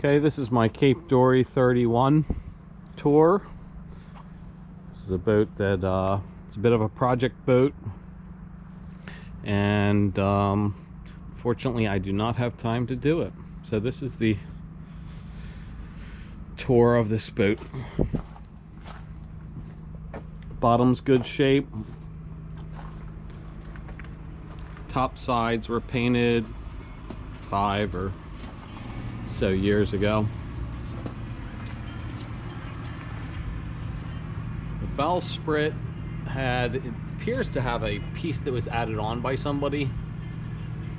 Okay, this is my Cape Dory 31 tour. This is a boat that it's a bit of a project boat, and fortunately I do not have time to do it. So this is the tour of this boat. Bottom's good shape. Top sides were painted 5 or so years ago. The bowsprit it appears to have a piece that was added on by somebody.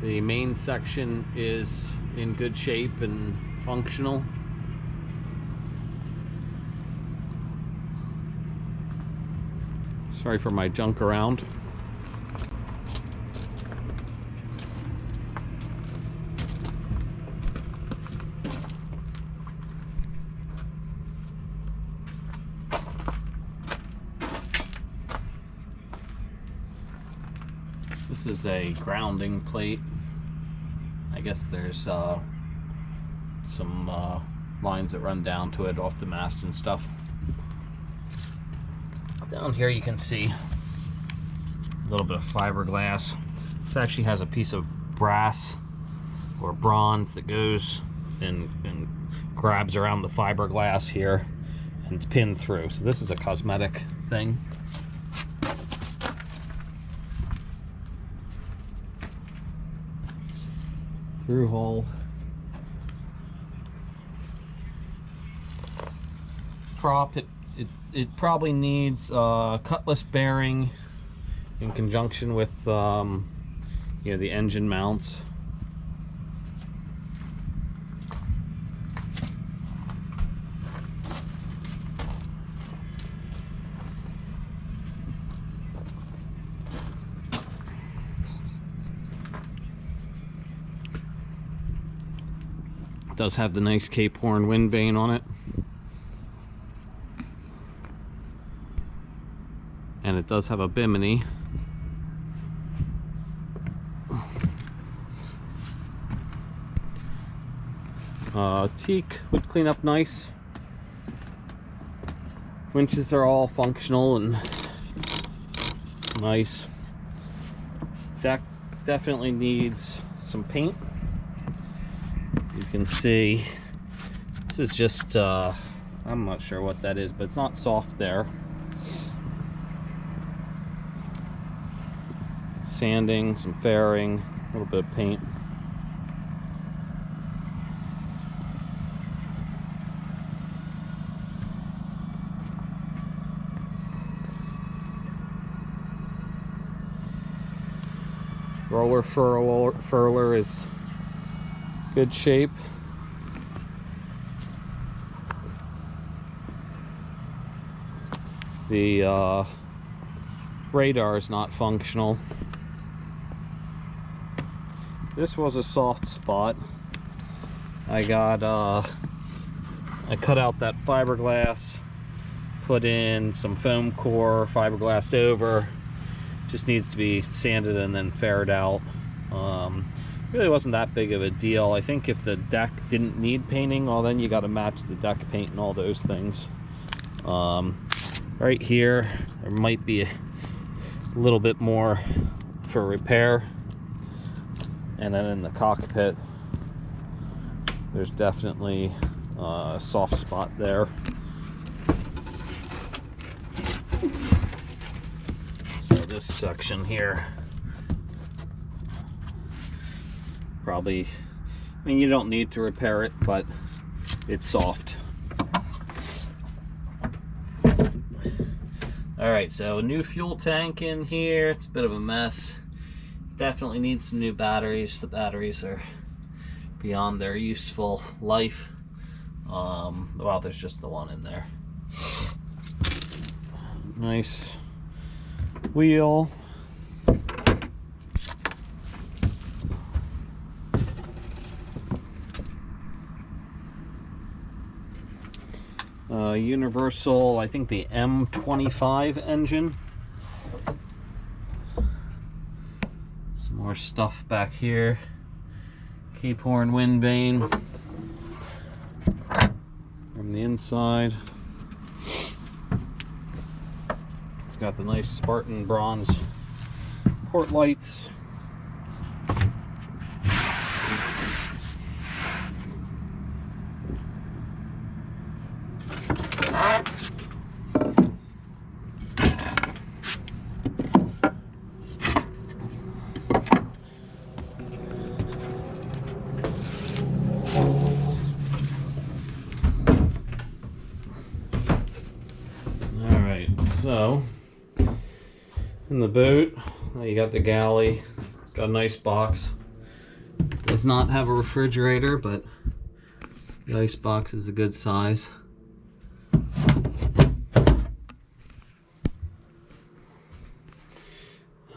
The main section is in good shape and functional. Sorry for my junk around. This is a grounding plate. I guess there's some lines that run down to it off the mast and stuff. Down here you can see a little bit of fiberglass. This actually has a piece of brass or bronze that goes and grabs around the fiberglass here, and it's pinned through. So this is a cosmetic thing. Through hole. Prop, it probably needs a cutlass bearing in conjunction with you know, the engine mounts. It does have the nice Cape Horn wind vane on it. And it does have a bimini. Teak would clean up nice. Winches are all functional and nice. Deck definitely needs some paint. You can see this is just I'm not sure what that is, but it's not soft there. Sanding, some fairing, a little bit of paint. Roller furler is good shape. The radar is not functional. This was a soft spot. I cut out that fiberglass, put in some foam core, fiberglassed over. Just needs to be sanded and then faired out. Really wasn't that big of a deal. I think if the deck didn't need painting, well, then you got to match the deck paint and all those things. Right here, there might be a little bit more for repair. And then in the cockpit, there's definitely a soft spot there. So this section here, probably, I mean, you don't need to repair it, but it's soft. Alright, so new fuel tank in here. It's a bit of a mess. Definitely needs some new batteries. The batteries are beyond their useful life. Well, there's just the one in there. Nice wheel. Universal, I think the M25 engine. Some more stuff back here. Cape Horn wind vane. from the inside. It's got the nice Spartan bronze port lights. So, in the boot, you got the galley. It's got a nice box. Does not have a refrigerator, but the ice box is a good size.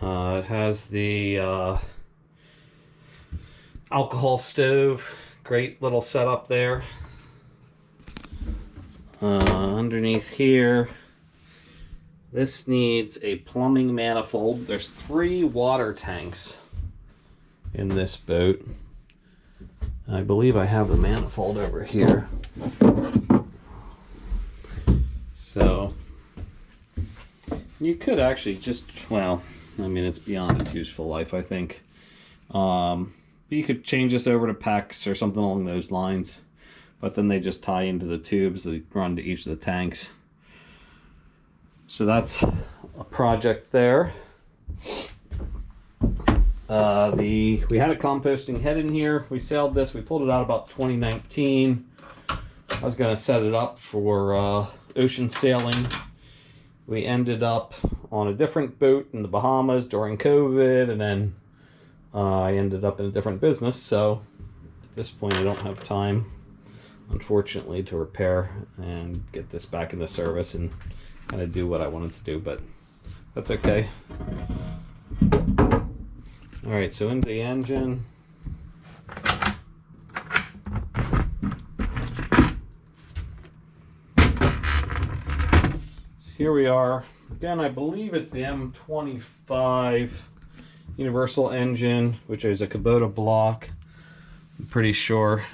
It has the alcohol stove. Great little setup there. Underneath here, this needs a plumbing manifold. There's 3 water tanks in this boat. I believe I have the manifold over here. So you could actually just, well, I mean, it's beyond its useful life, I think. You could change this over to PEX or something along those lines, but then they just tie into the tubes that run to each of the tanks. So that's a project there. We had a composting head in here. We sailed this. We pulled it out about 2019. I was going to set it up for ocean sailing. We ended up on a different boat in the Bahamas during COVID, and then I ended up in a different business. So at this point, I don't have time, unfortunately, to repair and get this back into service and kind of do what I wanted to do, but that's okay. All right, so into the engine. Here we are. Again, I believe it's the M25 universal engine, which is a Kubota block. I'm pretty sure.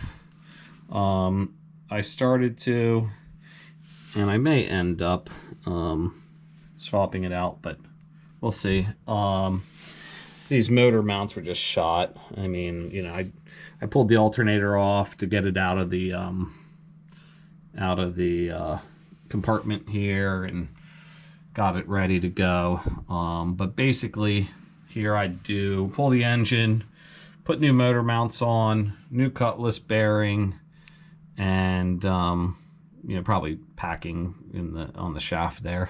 I started to, and I may end up swapping it out, but we'll see. These motor mounts were just shot. I mean, you know, I pulled the alternator off to get it out of the compartment here and got it ready to go. But basically, here I do pull the engine, put new motor mounts on, new cutlass bearing, and you know, probably packing on the shaft there.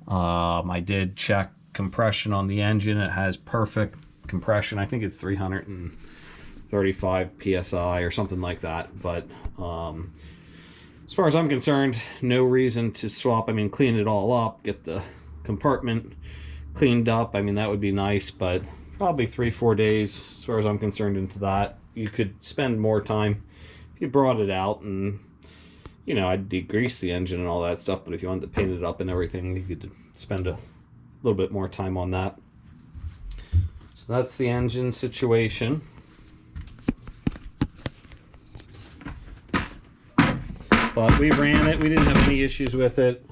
I did check compression on the engine. It has perfect compression. I think it's 335 psi or something like that. But as far as I'm concerned, no reason to swap. I mean, clean it all up, get the compartment cleaned up. I mean, that would be nice, but probably 3-4 days as far as I'm concerned into that. You could spend more time if you brought it out, and you know, I'd degrease the engine and all that stuff, but if you wanted to paint it up and everything, you could spend a little bit more time on that. So that's the engine situation. But we ran it. We didn't have any issues with it.